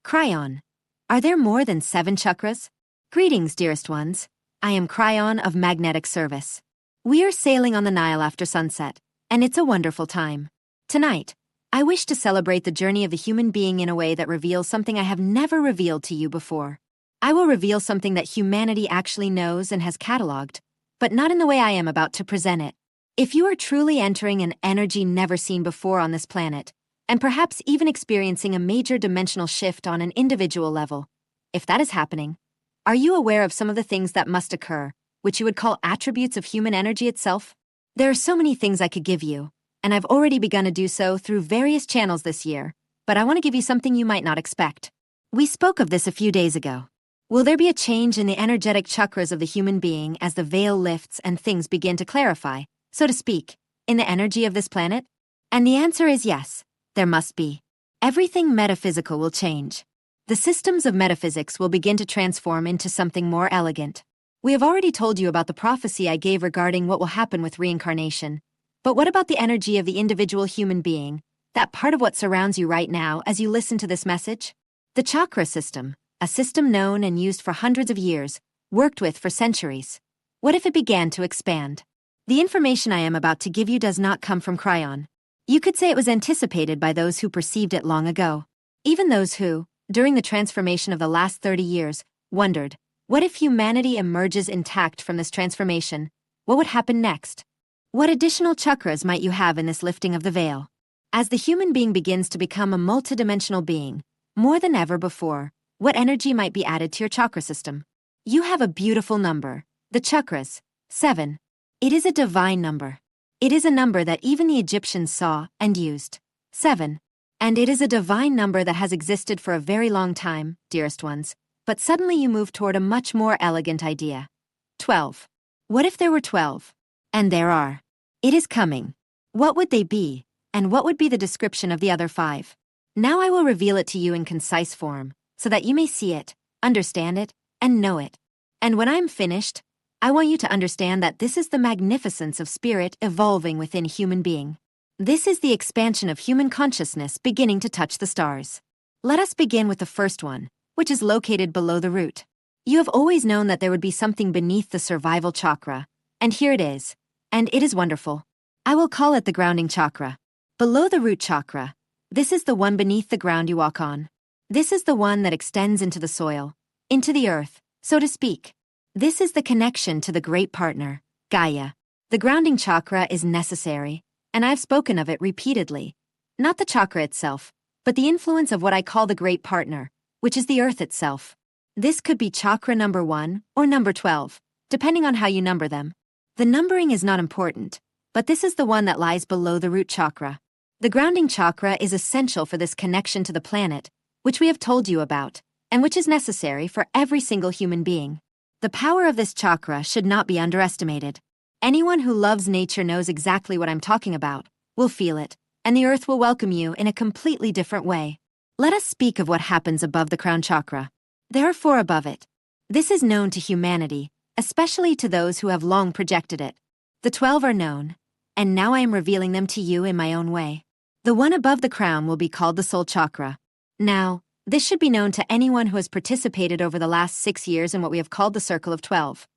Kryon. Are there more than 7 chakras? Greetings, dearest ones. I am Kryon of Magnetic Service. We are sailing on the Nile after sunset, and it's a wonderful time. Tonight, I wish to celebrate the journey of the human being in a way that reveals something I have never revealed to you before. I will reveal something that humanity actually knows and has cataloged, but not in the way I am about to present it. If you are truly entering an energy never seen before on this planet, and perhaps even experiencing a major dimensional shift on an individual level, if that is happening, are you aware of some of the things that must occur, which you would call attributes of human energy itself? There are so many things I could give you, and I've already begun to do so through various channels this year, but I want to give you something you might not expect. We spoke of this a few days ago. Will there be a change in the energetic chakras of the human being as the veil lifts and things begin to clarify, so to speak, in the energy of this planet? And the answer is yes, there must be. Everything metaphysical will change. The systems of metaphysics will begin to transform into something more elegant. We have already told you about the prophecy I gave regarding what will happen with reincarnation. But what about the energy of the individual human being, that part of what surrounds you right now as you listen to this message? The chakra system, a system known and used for hundreds of years, worked with for centuries. What if it began to expand? The information I am about to give you does not come from Kryon. You could say it was anticipated by those who perceived it long ago. Even those who, during the transformation of the last 30 years, wondered, what if humanity emerges intact from this transformation? What would happen next? What additional chakras might you have in this lifting of the veil? As the human being begins to become a multidimensional being, more than ever before, what energy might be added to your chakra system? You have a beautiful number, the chakras, 7. It is a divine number. It is a number that even the Egyptians saw and used. 7. And it is a divine number that has existed for a very long time, dearest ones, but suddenly you move toward a much more elegant idea. 12. What if there were 12? And there are. It is coming. What would they be, and what would be the description of the other 5? Now I will reveal it to you in concise form, so that you may see it, understand it, and know it. And when I am finished, I want you to understand that this is the magnificence of spirit evolving within human being. This is the expansion of human consciousness beginning to touch the stars. Let us begin with the first one, which is located below the root. You have always known that there would be something beneath the survival chakra, and here it is, and it is wonderful. I will call it the grounding chakra. Below the root chakra, this is the one beneath the ground you walk on. This is the one that extends into the soil, into the earth, so to speak. This is the connection to the great partner, Gaia. The grounding chakra is necessary, and I've spoken of it repeatedly. Not the chakra itself, but the influence of what I call the great partner, which is the earth itself. This could be chakra number 1 or number 12, depending on how you number them. The numbering is not important, but this is the one that lies below the root chakra. The grounding chakra is essential for this connection to the planet, which we have told you about, and which is necessary for every single human being. The power of this chakra should not be underestimated. Anyone who loves nature knows exactly what I'm talking about, will feel it, and the earth will welcome you in a completely different way. Let us speak of what happens above the crown chakra. There are 4 above it. This is known to humanity, especially to those who have long projected it. The 12 are known, and now I am revealing them to you in my own way. The one above the crown will be called the soul chakra. Now, this should be known to anyone who has participated over the last 6 years in what we have called the Circle of 12.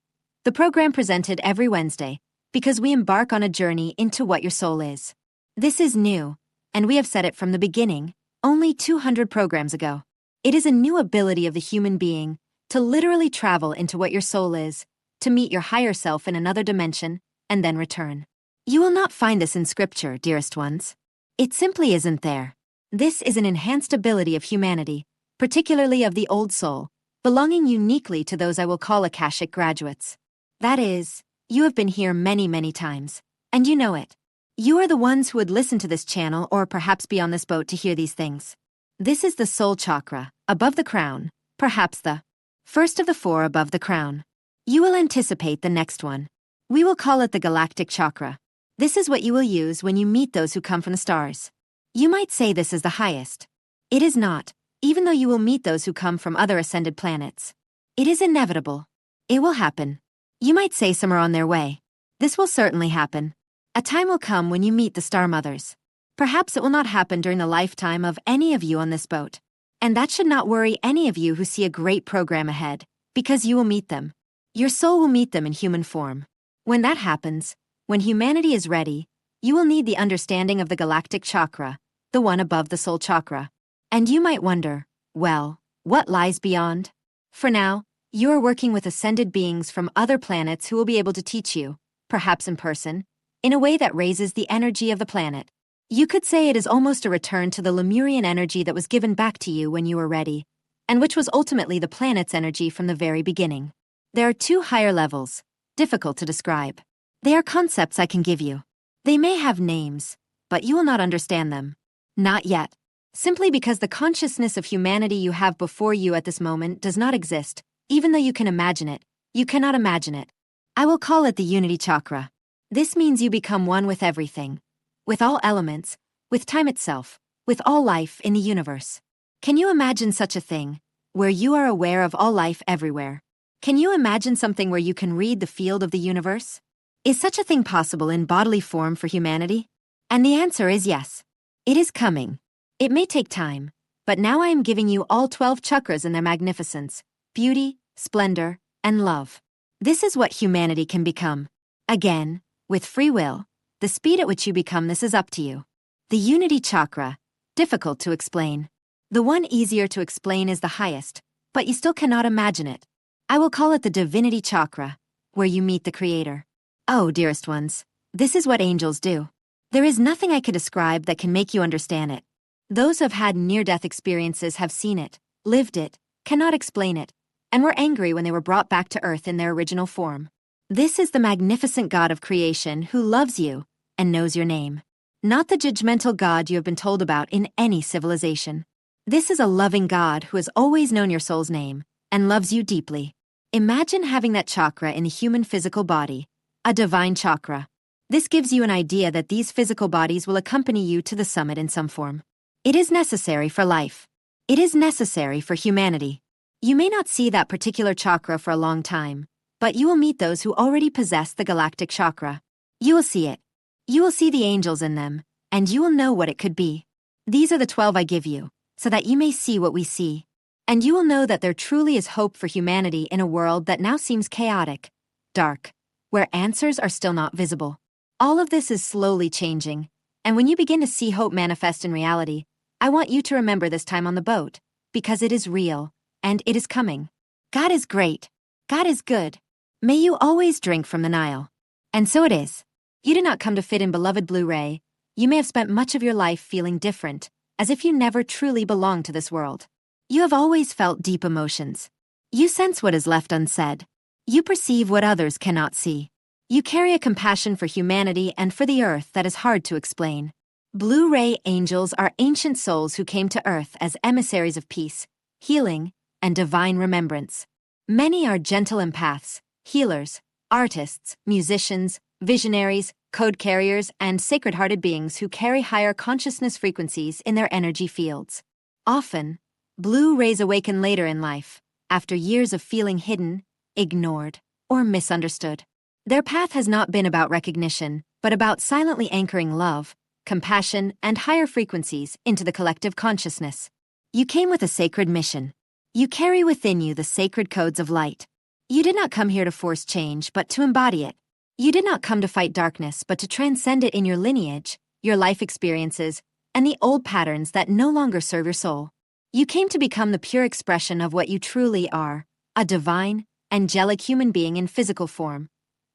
The program presented every Wednesday, because we embark on a journey into what your soul is. This is new, and we have said it from the beginning, only 200 programs ago. It is a new ability of the human being to literally travel into what your soul is, to meet your higher self in another dimension, and then return. You will not find this in scripture, dearest ones. It simply isn't there. This is an enhanced ability of humanity, particularly of the old soul, belonging uniquely to those I will call Akashic graduates. That is, you have been here many, many times, and you know it. You are the ones who would listen to this channel or perhaps be on this boat to hear these things. This is the soul chakra, above the crown, perhaps the first of the 4 above the crown. You will anticipate the next one. We will call it the galactic chakra. This is what you will use when you meet those who come from the stars. You might say this is the highest. It is not, even though you will meet those who come from other ascended planets. It is inevitable. It will happen. You might say some are on their way. This will certainly happen. A time will come when you meet the star mothers. Perhaps it will not happen during the lifetime of any of you on this boat. And that should not worry any of you who see a great program ahead, because you will meet them. Your soul will meet them in human form. When that happens, when humanity is ready, you will need the understanding of the galactic chakra, the one above the soul chakra. And you might wonder, well, what lies beyond? For now, you are working with ascended beings from other planets who will be able to teach you, perhaps in person, in a way that raises the energy of the planet. You could say it is almost a return to the Lemurian energy that was given back to you when you were ready, and which was ultimately the planet's energy from the very beginning. There are 2 higher levels, difficult to describe. They are concepts I can give you. They may have names, but you will not understand them. Not yet. Simply because the consciousness of humanity you have before you at this moment does not exist, even though you can imagine it, you cannot imagine it. I will call it the unity chakra. This means you become one with everything, with all elements, with time itself, with all life in the universe. Can you imagine such a thing, where you are aware of all life everywhere? Can you imagine something where you can read the field of the universe? Is such a thing possible in bodily form for humanity? And the answer is yes. It is coming. It may take time, but now I am giving you all 12 chakras in their magnificence, beauty, splendor, and love. This is what humanity can become. Again, with free will, the speed at which you become this is up to you. The unity chakra, difficult to explain. The one easier to explain is the highest, but you still cannot imagine it. I will call it the divinity chakra, where you meet the Creator. Oh, dearest ones, this is what angels do. There is nothing I could describe that can make you understand it. Those who have had near-death experiences have seen it, lived it, cannot explain it, and were angry when they were brought back to Earth in their original form. This is the magnificent God of creation who loves you and knows your name. Not the judgmental God you have been told about in any civilization. This is a loving God who has always known your soul's name and loves you deeply. Imagine having that chakra in a human physical body, a divine chakra. This gives you an idea that these physical bodies will accompany you to the summit in some form. It is necessary for life. It is necessary for humanity. You may not see that particular chakra for a long time, but you will meet those who already possess the galactic chakra. You will see it. You will see the angels in them, and you will know what it could be. These are the 12 I give you, so that you may see what we see. And you will know that there truly is hope for humanity in a world that now seems chaotic, dark, where answers are still not visible. All of this is slowly changing, and when you begin to see hope manifest in reality, I want you to remember this time on the boat, because it is real, and it is coming. God is great. God is good. May you always drink from the Nile. And so it is. You did not come to fit in beloved Blu-ray. You may have spent much of your life feeling different, as if you never truly belonged to this world. You have always felt deep emotions. You sense what is left unsaid. You perceive what others cannot see. You carry a compassion for humanity and for the earth that is hard to explain. Blu-ray angels are ancient souls who came to Earth as emissaries of peace, healing, and divine remembrance. Many are gentle empaths, healers, artists, musicians, visionaries, code carriers, and sacred-hearted beings who carry higher consciousness frequencies in their energy fields. Often, blue rays awaken later in life, after years of feeling hidden, ignored, or misunderstood. Their path has not been about recognition, but about silently anchoring love, compassion, and higher frequencies into the collective consciousness. You came with a sacred mission. You carry within you the sacred codes of light. You did not come here to force change, but to embody it. You did not come to fight darkness, but to transcend it in your lineage, your life experiences, and the old patterns that no longer serve your soul. You came to become the pure expression of what you truly are, a divine, angelic human being in physical form,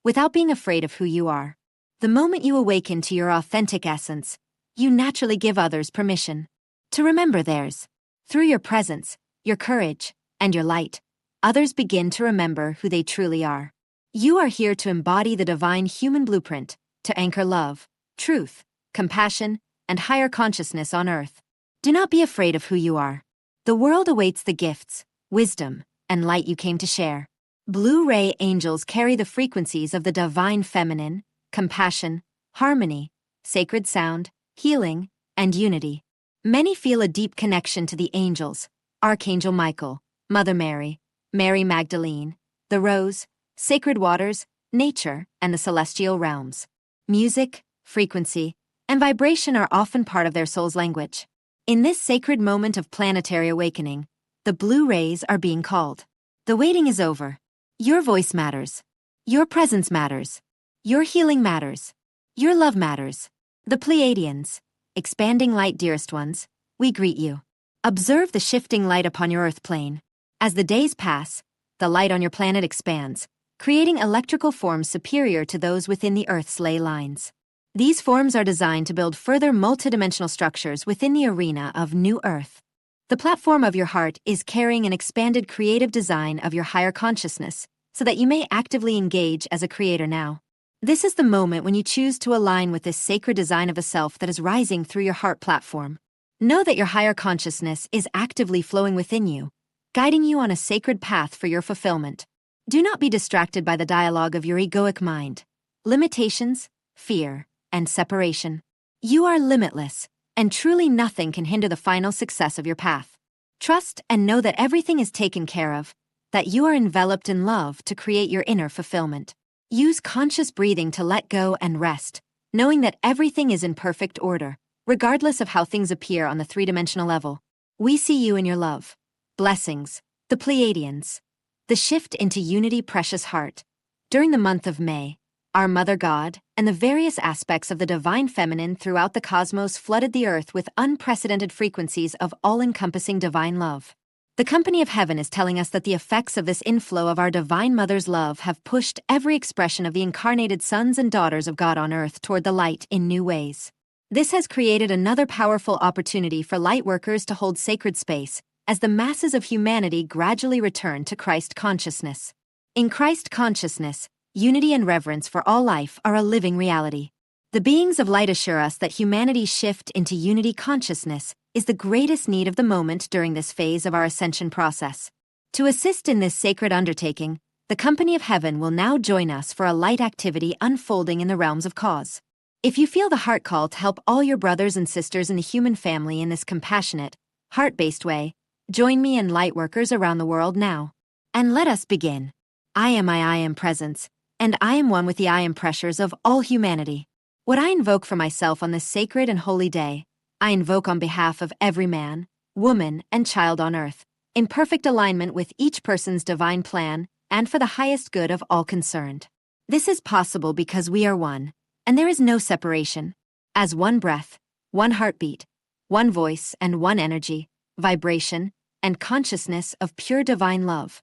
without being afraid of who you are. The moment you awaken to your authentic essence, you naturally give others permission to remember theirs. Through your presence, your courage, and your light, others begin to remember who they truly are. You are here to embody the divine human blueprint, to anchor love, truth, compassion, and higher consciousness on Earth. Do not be afraid of who you are. The world awaits the gifts, wisdom, and light you came to share. Blue-ray angels carry the frequencies of the divine feminine, compassion, harmony, sacred sound, healing, and unity. Many feel a deep connection to the angels, Archangel Michael, Mother Mary, Mary Magdalene, the rose, sacred waters, nature, and the celestial realms. Music, frequency, and vibration are often part of their soul's language. In this sacred moment of planetary awakening, the blue rays are being called. The waiting is over. Your voice matters. Your presence matters. Your healing matters. Your love matters. The Pleiadians, expanding light, dearest ones, we greet you. Observe the shifting light upon your earth plane. As the days pass, the light on your planet expands, creating electrical forms superior to those within the Earth's ley lines. These forms are designed to build further multidimensional structures within the arena of New Earth. The platform of your heart is carrying an expanded creative design of your higher consciousness, so that you may actively engage as a creator now. This is the moment when you choose to align with this sacred design of the self that is rising through your heart platform. Know that your higher consciousness is actively flowing within you, guiding you on a sacred path for your fulfillment. Do not be distracted by the dialogue of your egoic mind, limitations, fear, and separation. You are limitless, and truly nothing can hinder the final success of your path. Trust and know that everything is taken care of, that you are enveloped in love to create your inner fulfillment. Use conscious breathing to let go and rest, knowing that everything is in perfect order, regardless of how things appear on the three-dimensional level. We see you in your love. Blessings, the Pleiadians. The shift into unity, precious heart. During the month of May, our Mother God and the various aspects of the divine feminine throughout the cosmos flooded the earth with unprecedented frequencies of all-encompassing divine love. The company of heaven is telling us that the effects of this inflow of our divine mother's love have pushed every expression of the incarnated sons and daughters of God on earth toward the light in new ways. This has created another powerful opportunity for light workers to hold sacred space as the masses of humanity gradually return to Christ consciousness. In Christ consciousness, unity and reverence for all life are a living reality. The beings of light assure us that humanity's shift into unity consciousness is the greatest need of the moment during this phase of our ascension process. To assist in this sacred undertaking, the company of heaven will now join us for a light activity unfolding in the realms of cause. If you feel the heart call to help all your brothers and sisters in the human family in this compassionate, heart-based way, join me and light workers around the world now. And let us begin. I am presence, and I am one with the I am pressures of all humanity. What I invoke for myself on this sacred and holy day, I invoke on behalf of every man, woman, and child on earth, in perfect alignment with each person's divine plan and for the highest good of all concerned. This is possible because we are one, and there is no separation. As one breath, one heartbeat, one voice, and one energy, vibration, and consciousness of pure divine love.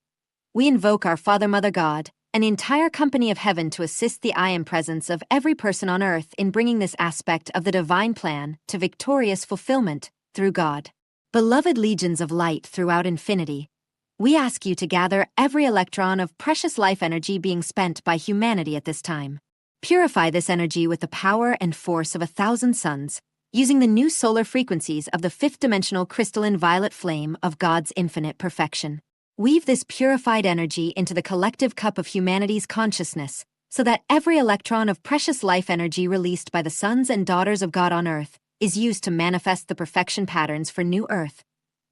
We invoke our Father, Mother God, and the entire company of heaven to assist the I am presence of every person on earth in bringing this aspect of the divine plan to victorious fulfillment through God. Beloved legions of light throughout infinity, we ask you to gather every electron of precious life energy being spent by humanity at this time. Purify this energy with the power and force of 1,000 suns, using the new solar frequencies of the fifth-dimensional crystalline violet flame of God's infinite perfection. Weave this purified energy into the collective cup of humanity's consciousness, so that every electron of precious life energy released by the sons and daughters of God on earth is used to manifest the perfection patterns for New Earth,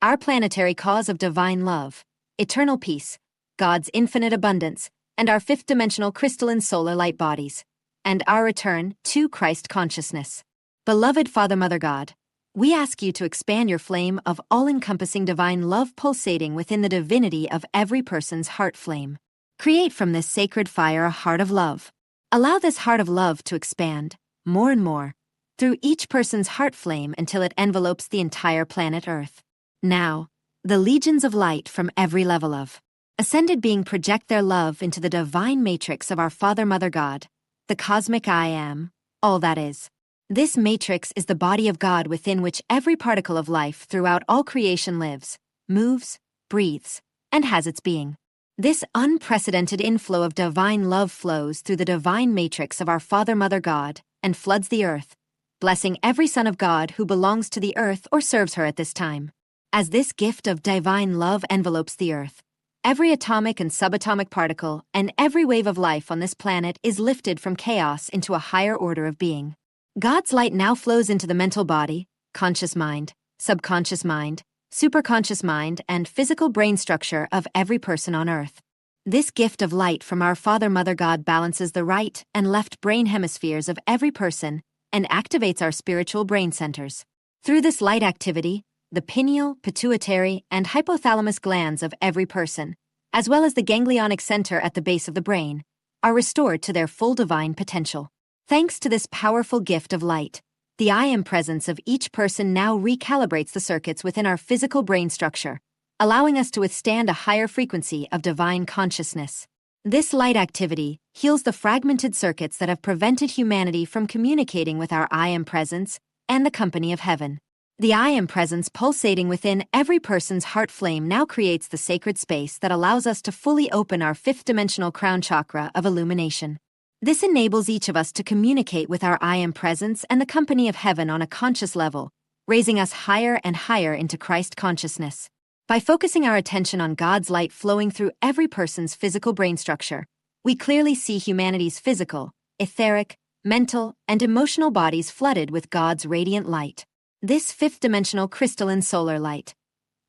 our planetary cause of divine love, eternal peace, God's infinite abundance, and our fifth-dimensional crystalline solar light bodies, and our return to Christ consciousness. Beloved Father, Mother God, we ask you to expand your flame of all-encompassing divine love pulsating within the divinity of every person's heart flame. Create from this sacred fire a heart of love. Allow this heart of love to expand, more and more, through each person's heart flame until it envelopes the entire planet Earth. Now, the legions of light from every level of ascended being project their love into the divine matrix of our Father, Mother God, the cosmic I Am, all that is. This matrix is the body of God within which every particle of life throughout all creation lives, moves, breathes, and has its being. This unprecedented inflow of divine love flows through the divine matrix of our Father, Mother God and floods the earth, blessing every son of God who belongs to the earth or serves her at this time. As this gift of divine love envelopes the earth, every atomic and subatomic particle and every wave of life on this planet is lifted from chaos into a higher order of being. God's light now flows into the mental body, conscious mind, subconscious mind, superconscious mind, and physical brain structure of every person on Earth. This gift of light from our Father, Mother God balances the right and left brain hemispheres of every person and activates our spiritual brain centers. Through this light activity, the pineal, pituitary, and hypothalamus glands of every person, as well as the ganglionic center at the base of the brain, are restored to their full divine potential. Thanks to this powerful gift of light, the I Am presence of each person now recalibrates the circuits within our physical brain structure, allowing us to withstand a higher frequency of divine consciousness. This light activity heals the fragmented circuits that have prevented humanity from communicating with our I Am presence and the company of heaven. The I Am presence pulsating within every person's heart flame now creates the sacred space that allows us to fully open our fifth-dimensional crown chakra of illumination. This enables each of us to communicate with our I Am presence and the company of heaven on a conscious level, raising us higher and higher into Christ consciousness. By focusing our attention on God's light flowing through every person's physical brain structure, we clearly see humanity's physical, etheric, mental, and emotional bodies flooded with God's radiant light. This fifth-dimensional crystalline solar light,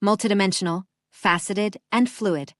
multidimensional, faceted, and fluid,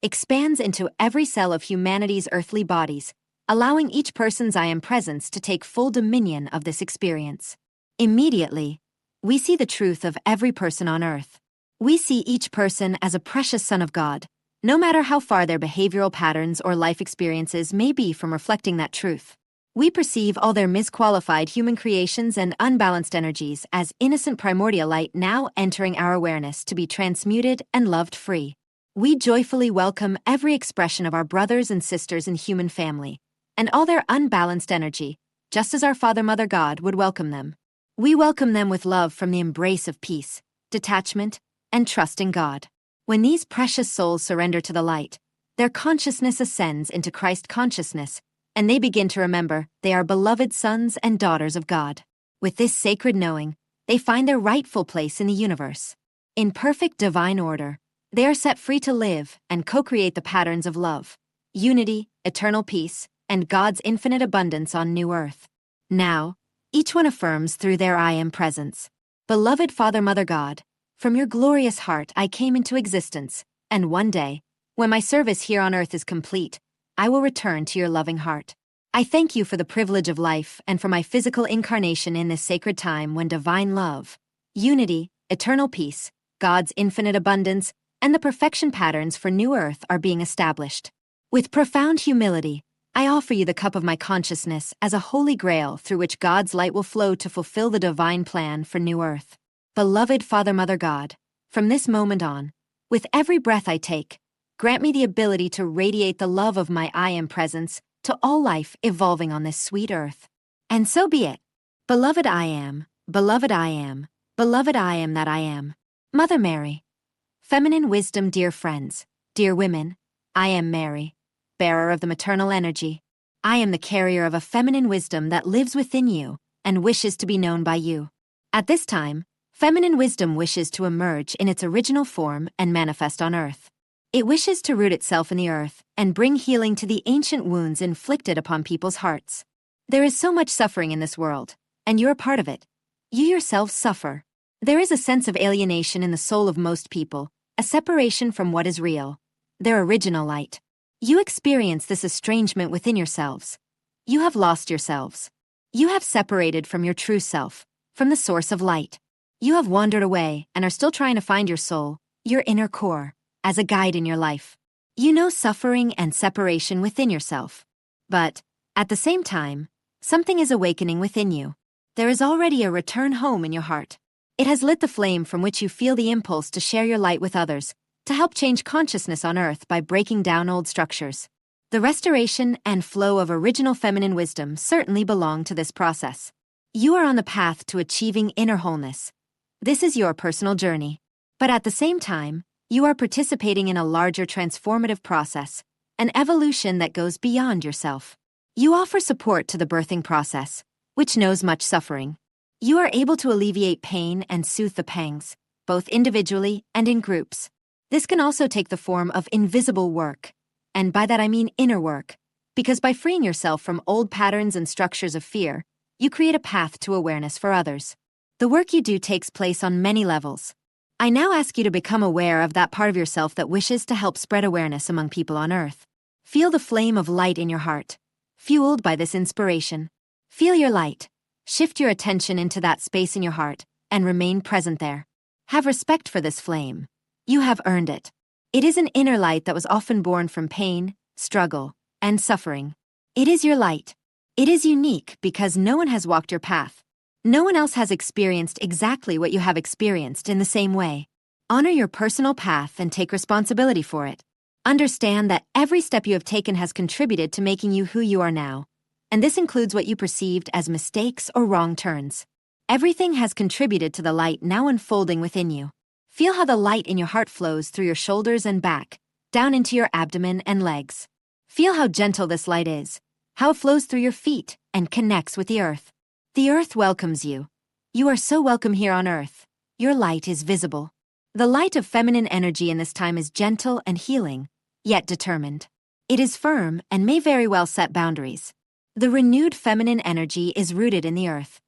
expands into every cell of humanity's earthly bodies, allowing each person's I Am presence to take full dominion of this experience. Immediately, we see the truth of every person on earth. We see each person as a precious son of God, no matter how far their behavioral patterns or life experiences may be from reflecting that truth. We perceive all their misqualified human creations and unbalanced energies as innocent primordial light now entering our awareness to be transmuted and loved free. We joyfully welcome every expression of our brothers and sisters in human family, and all their unbalanced energy, just as our Father Mother God would welcome them. We welcome them with love from the embrace of peace, detachment, and trust in God. When these precious souls surrender to the light, their consciousness ascends into Christ consciousness, and they begin to remember they are beloved sons and daughters of God. With this sacred knowing, they find their rightful place in the universe. In perfect divine order, they are set free to live and co-create the patterns of love, unity, eternal peace, and God's infinite abundance on new earth. Now, each one affirms through their I Am presence, "Beloved Father Mother God, from your glorious heart I came into existence, and one day, when my service here on earth is complete, I will return to your loving heart. I thank you for the privilege of life and for my physical incarnation in this sacred time when divine love, unity, eternal peace, God's infinite abundance, and the perfection patterns for new earth are being established. With profound humility, I offer you the cup of my consciousness as a holy grail through which God's light will flow to fulfill the divine plan for new earth. Beloved Father Mother God, from this moment on, with every breath I take, grant me the ability to radiate the love of my I Am presence to all life evolving on this sweet earth. And so be it. Beloved I Am, beloved I Am, beloved I Am that I am. Mother Mary. Feminine wisdom, dear friends, dear women, I am Mary, bearer of the maternal energy. I am the carrier of a feminine wisdom that lives within you and wishes to be known by you. At this time, feminine wisdom wishes to emerge in its original form and manifest on earth. It wishes to root itself in the earth and bring healing to the ancient wounds inflicted upon people's hearts. There is so much suffering in this world, and you're a part of it. You yourselves suffer. There is a sense of alienation in the soul of most people, a separation from what is real, their original light. You experience this estrangement within yourselves. You have lost yourselves. You have separated from your true self, from the source of light. You have wandered away and are still trying to find your soul, your inner core, as a guide in your life. You know suffering and separation within yourself. But, at the same time, something is awakening within you. There is already a return home in your heart. It has lit the flame from which you feel the impulse to share your light with others, to help change consciousness on earth by breaking down old structures. The restoration and flow of original feminine wisdom certainly belong to this process. You are on the path to achieving inner wholeness. This is your personal journey. But at the same time, you are participating in a larger transformative process, an evolution that goes beyond yourself. You offer support to the birthing process, which knows much suffering. You are able to alleviate pain and soothe the pangs, both individually and in groups. This can also take the form of invisible work, and by that I mean inner work, because by freeing yourself from old patterns and structures of fear, you create a path to awareness for others. The work you do takes place on many levels. I now ask you to become aware of that part of yourself that wishes to help spread awareness among people on earth. Feel the flame of light in your heart, fueled by this inspiration. Feel your light. Shift your attention into that space in your heart and remain present there. Have respect for this flame. You have earned it. It is an inner light that was often born from pain, struggle, and suffering. It is your light. It is unique because no one has walked your path. No one else has experienced exactly what you have experienced in the same way. Honor your personal path and take responsibility for it. Understand that every step you have taken has contributed to making you who you are now, and this includes what you perceived as mistakes or wrong turns. Everything has contributed to the light now unfolding within you. Feel how the light in your heart flows through your shoulders and back, down into your abdomen and legs. Feel how gentle this light is, how it flows through your feet and connects with the earth. The earth welcomes you. You are so welcome here on earth. Your light is visible. The light of feminine energy in this time is gentle and healing, yet determined. It is firm and may very well set boundaries. The renewed feminine energy is rooted in the earth,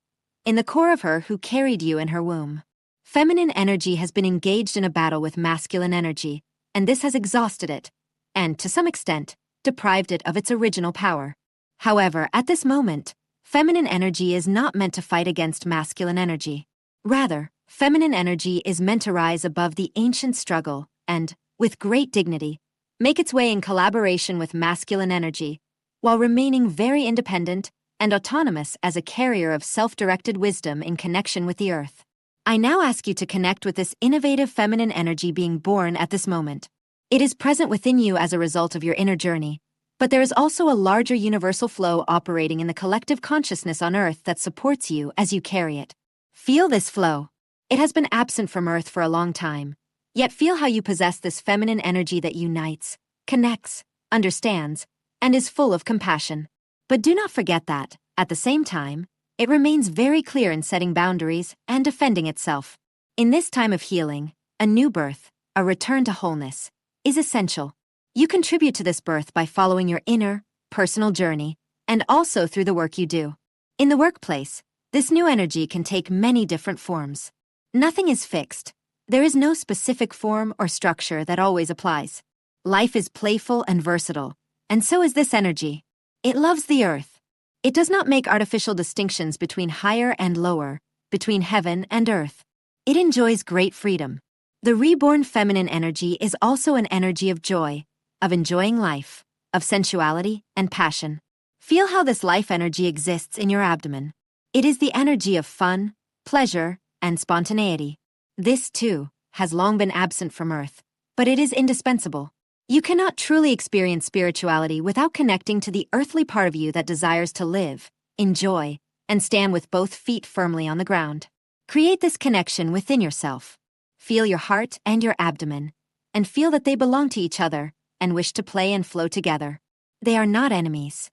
in the core of her who carried you in her womb. Feminine energy has been engaged in a battle with masculine energy, and this has exhausted it, and, to some extent, deprived it of its original power. However, at this moment, feminine energy is not meant to fight against masculine energy. Rather, feminine energy is meant to rise above the ancient struggle and, with great dignity, make its way in collaboration with masculine energy, while remaining very independent and autonomous as a carrier of self-directed wisdom in connection with the earth. I now ask you to connect with this innovative feminine energy being born at this moment. It is present within you as a result of your inner journey, but there is also a larger universal flow operating in the collective consciousness on Earth that supports you as you carry it. Feel this flow. It has been absent from Earth for a long time, yet feel how you possess this feminine energy that unites, connects, understands, and is full of compassion. But do not forget that, at the same time, it remains very clear in setting boundaries and defending itself. In this time of healing, a new birth, a return to wholeness, is essential. You contribute to this birth by following your inner, personal journey, and also through the work you do. In the workplace, this new energy can take many different forms. Nothing is fixed. There is no specific form or structure that always applies. Life is playful and versatile, and so is this energy. It loves the earth. It does not make artificial distinctions between higher and lower, between heaven and earth. It enjoys great freedom. The reborn feminine energy is also an energy of joy, of enjoying life, of sensuality and passion. Feel how this life energy exists in your abdomen. It is the energy of fun, pleasure, and spontaneity. This, too, has long been absent from Earth, but it is indispensable. You cannot truly experience spirituality without connecting to the earthly part of you that desires to live, enjoy, and stand with both feet firmly on the ground. Create this connection within yourself. Feel your heart and your abdomen, and feel that they belong to each other and wish to play and flow together. They are not enemies.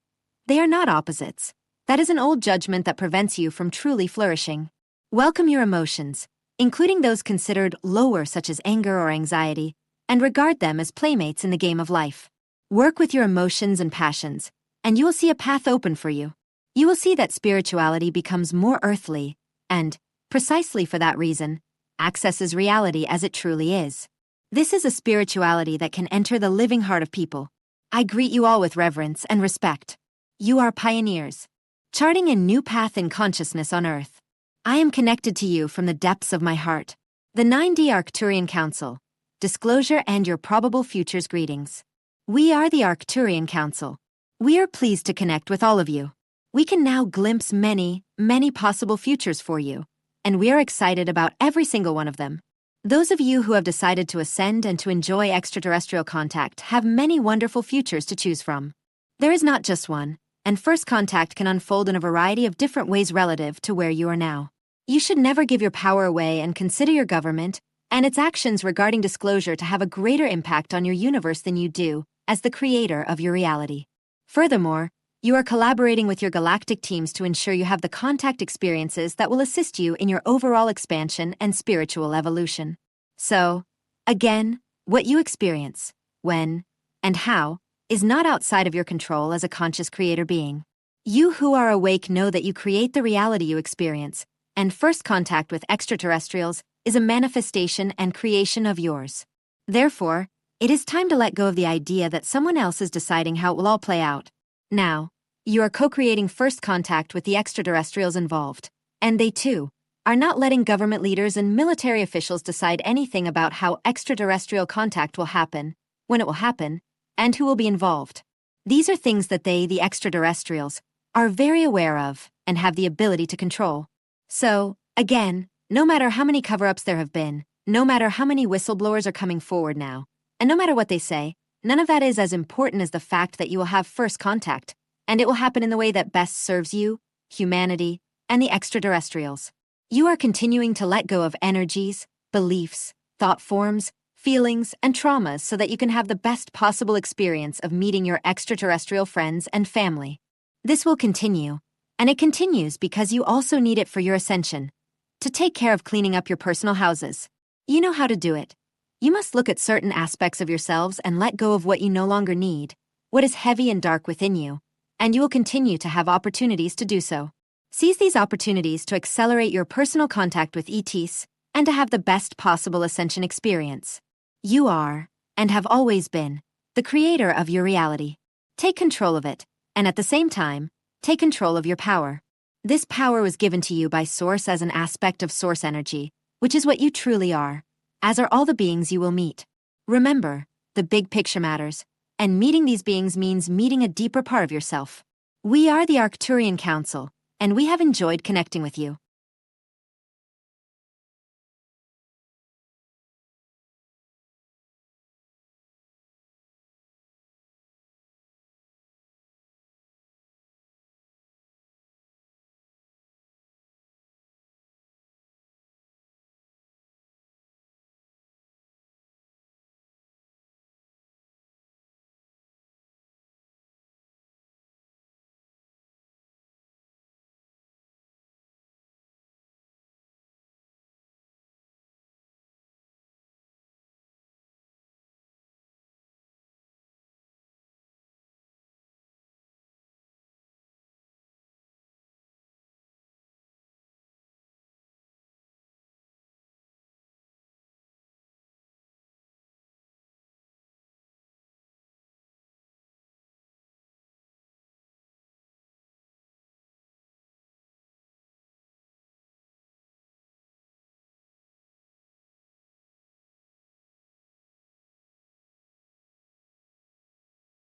They are not opposites. That is an old judgment that prevents you from truly flourishing. Welcome your emotions, including those considered lower such as anger or anxiety, and regard them as playmates in the game of life. Work with your emotions and passions, and you will see a path open for you. You will see that spirituality becomes more earthly, and, precisely for that reason, accesses reality as it truly is. This is a spirituality that can enter the living heart of people. I greet you all with reverence and respect. You are pioneers, charting a new path in consciousness on Earth. I am connected to you from the depths of my heart. The 9D Arcturian Council, Disclosure and your probable futures greetings. We are the Arcturian Council. We are pleased to connect with all of you. We can now glimpse many, many possible futures for you, and we are excited about every single one of them. Those of you who have decided to ascend and to enjoy extraterrestrial contact have many wonderful futures to choose from. There is not just one, and first contact can unfold in a variety of different ways relative to where you are now. You should never give your power away and consider your government and its actions regarding disclosure to have a greater impact on your universe than you do as the creator of your reality. Furthermore, you are collaborating with your galactic teams to ensure you have the contact experiences that will assist you in your overall expansion and spiritual evolution. So, again, what you experience, when, and how, is not outside of your control as a conscious creator being. You who are awake know that you create the reality you experience, and first contact with extraterrestrials is a manifestation and creation of yours. Therefore, it is time to let go of the idea that someone else is deciding how it will all play out. Now, you are co-creating first contact with the extraterrestrials involved, and they too are not letting government leaders and military officials decide anything about how extraterrestrial contact will happen, when it will happen, and who will be involved. These are things that they, the extraterrestrials, are very aware of and have the ability to control. So, again, no matter how many cover-ups there have been, no matter how many whistleblowers are coming forward now, and no matter what they say, none of that is as important as the fact that you will have first contact, and it will happen in the way that best serves you, humanity, and the extraterrestrials. You are continuing to let go of energies, beliefs, thought forms, feelings, and traumas so that you can have the best possible experience of meeting your extraterrestrial friends and family. This will continue, and it continues because you also need it for your ascension. To take care of cleaning up your personal houses. You know how to do it. You must look at certain aspects of yourselves and let go of what you no longer need, what is heavy and dark within you, and you will continue to have opportunities to do so. Seize these opportunities to accelerate your personal contact with ETs and to have the best possible ascension experience. You are, and have always been, the creator of your reality. Take control of it, and at the same time, take control of your power. This power was given to you by Source as an aspect of Source energy, which is what you truly are, as are all the beings you will meet. Remember, the big picture matters, and meeting these beings means meeting a deeper part of yourself. We are the Arcturian Council, and we have enjoyed connecting with you.